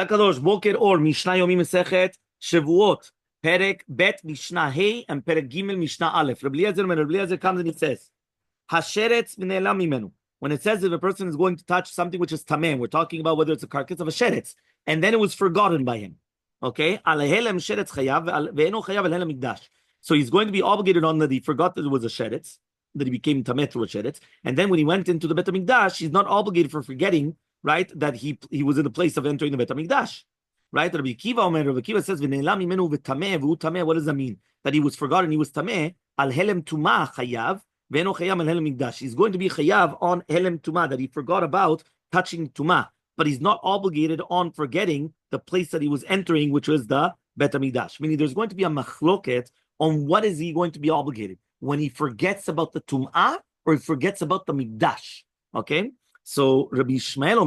Kadosh Boker Or Mishna Yomi Masechet Shevuot Perek Bet Mishna Hey and Perek Gimel Mishna Aleph. Rabbi Eliezer comes and he says, Hasheretz v'ne'elam mimenu. When it says if a person is going to touch something which is tameh, we're talking about whether it's a carcass of a sheretz, and then it was forgotten by him. Okay, alehelem sheretz chayav ve'eno chayav alehelem mikdash. So he's going to be obligated on that he forgot that it was a sheretz, that he became tameh through a sheretz, and then when he went into the Bet HaMikdash, he's not obligated for forgetting, right, that he was in the place of entering the Bet HaMikdash. Right? Rabbi Kiva says v'ne'elam mimenu v'tameh v'hu tameh. What does that mean? That he was forgotten, he was tameh. Al helem tumah chayav. He's going to be chayav on helem tumah, that he forgot about touching tumah, but he's not obligated on forgetting the place that he was entering, which was the Bet HaMikdash. Meaning there's going to be a machloket on what is he going to be obligated, when he forgets about the tumah or he forgets about the mikdash. Okay? So Rabbi Ishmael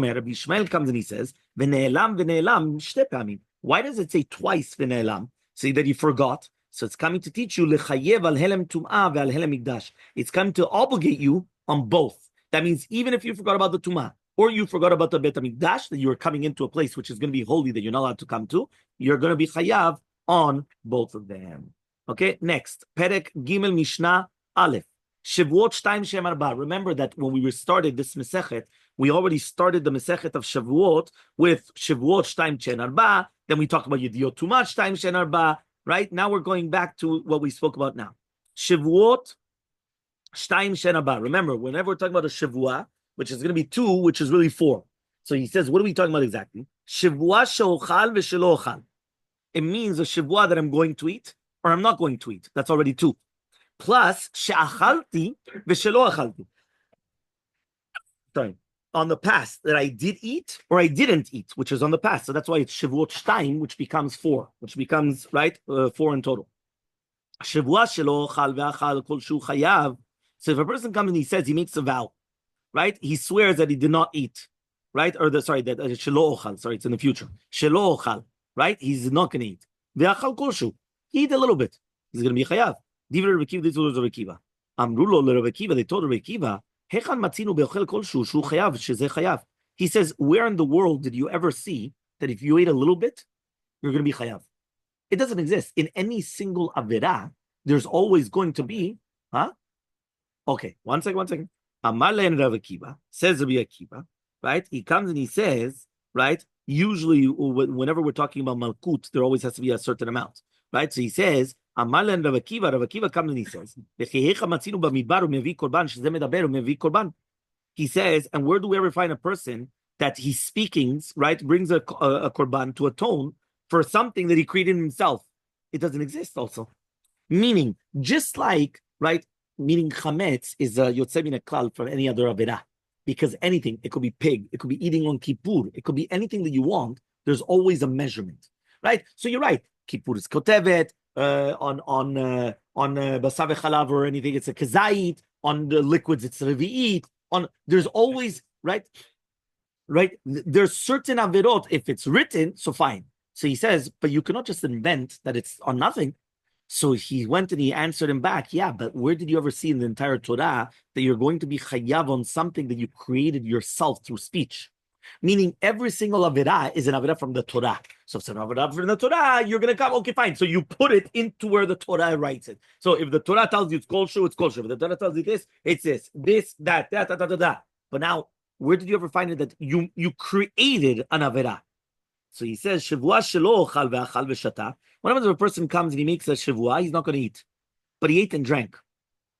comes and he says, v'ne'elam shte pamim. Why does it say twice v'ne'elam? Say that he forgot. So it's coming to teach you lechayev al helem tum'ah ve'al helem mikdash. It's coming to obligate you on both. That means even if you forgot about the tum'ah or you forgot about the Bet HaMikdash, that you're coming into a place which is going to be holy that you're not allowed to come to, you're going to be chayav on both of them. Okay, next. Perek Gimel Mishnah Aleph. Shevuot Shtaim Shem Arba. Remember that when we started this Masechet, we already started the Masechet of Shevuot with Shevuot Shtaim Shem Arba. Then we talked about Yediot Tumah Shtaim Shem Arba. Right? Now we're going back to what we spoke about now. Shevuot Shtaim Shem Arba. Remember, whenever we're talking about a Shevuah, which is going to be 2, which is really 4. So he says, what are we talking about exactly? Shevuah she'ochal v'shelo ochal. It means a Shevuah that I'm going to eat or I'm not going to eat. That's already 2. Plus, she'achalti v'shelo achalti. Sorry. On the past, that I did eat or I didn't eat, which is on the past. So that's why it's Shevuot Shtaim, which becomes 4, which becomes, right, 4 in total. Shevuah shelo ochal ve'achal kol shu chayav. So if a person comes and he says, he makes a vow, right? He swears that he did not eat, right? Or that shelo ochal, sorry, it's in the future. Shelo ochal, right? He's not going to eat. Ve'achal kol shu. He eat a little bit. He's going to be chayav. Divra Rabbi Kiva, this was Rabbi Kiva. Amrulo le Rabbi Kiva, they told Rabbi Kiva, Hechal matzinu be'ochel kol shu shu chayav shezeh chayav. He says, where in the world did you ever see that if you ate a little bit, you're going to be chayav? It doesn't exist. In any single avirah, there's always going to be, Okay, one second. Elmaleh and Rabbi Kiva, says Rabbi Kiva, right? He comes and he says, right? Usually, whenever we're talking about malkut, there always has to be a certain amount, right? So he says, Elmaleh and Rabbi Kiva comes and he says, he says, and where do we ever find a person that he's speaking, right, brings a korban to atone for something that he created himself? It doesn't exist also. Meaning, just like, right, meaning chametz is a yotzei min haklal from any other avirah. Because anything, it could be pig, it could be eating on Kippur, it could be anything that you want, there's always a measurement, right? So you're right, Kippur is kotevet, on basar v'chalav or anything, it's a kazait. On the liquids, it's revi'it. There's always, right? There's certain avirot, if it's written, so fine. So he says, but you cannot just invent that it's on nothing. So he went and he answered him back, yeah, but where did you ever see in the entire Torah that you're going to be chayav on something that you created yourself through speech? Meaning every single avirah is an avirah from the Torah. So if it's an avirah from the Torah, you're going to come, okay, fine. So you put it into where the Torah writes it. So if the Torah tells you it's kol shu, it's kol shu. If the Torah tells you this, it's this, that. But now, where did you ever find it that you created an avirah? So he says, Shevuah shelo ochal ve'achal ve'shata. Whenever a person comes and he makes a Shevuah, he's not going to eat. But he ate and drank.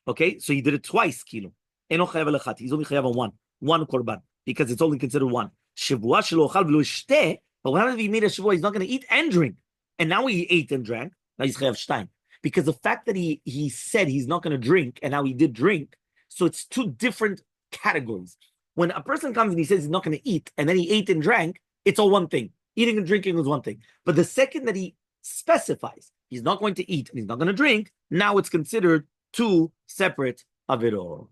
Okay? So he did it twice, kilo. Eno chayav elechat. He's only chayav on one korban, because it's only considered one. Shevuah shelo ochal ve'lo ishteh. But whenever he made a Shevuah, he's not going to eat and drink. And now he ate and drank. Now he's chayav shtaim. Because the fact that he said he's not going to drink, and now he did drink, so it's 2 different categories. When a person comes and he says he's not going to eat, and then he ate and drank, it's all one thing. Eating and drinking was one thing. But the second that he specifies he's not going to eat and he's not going to drink, now it's considered 2 separate avirot.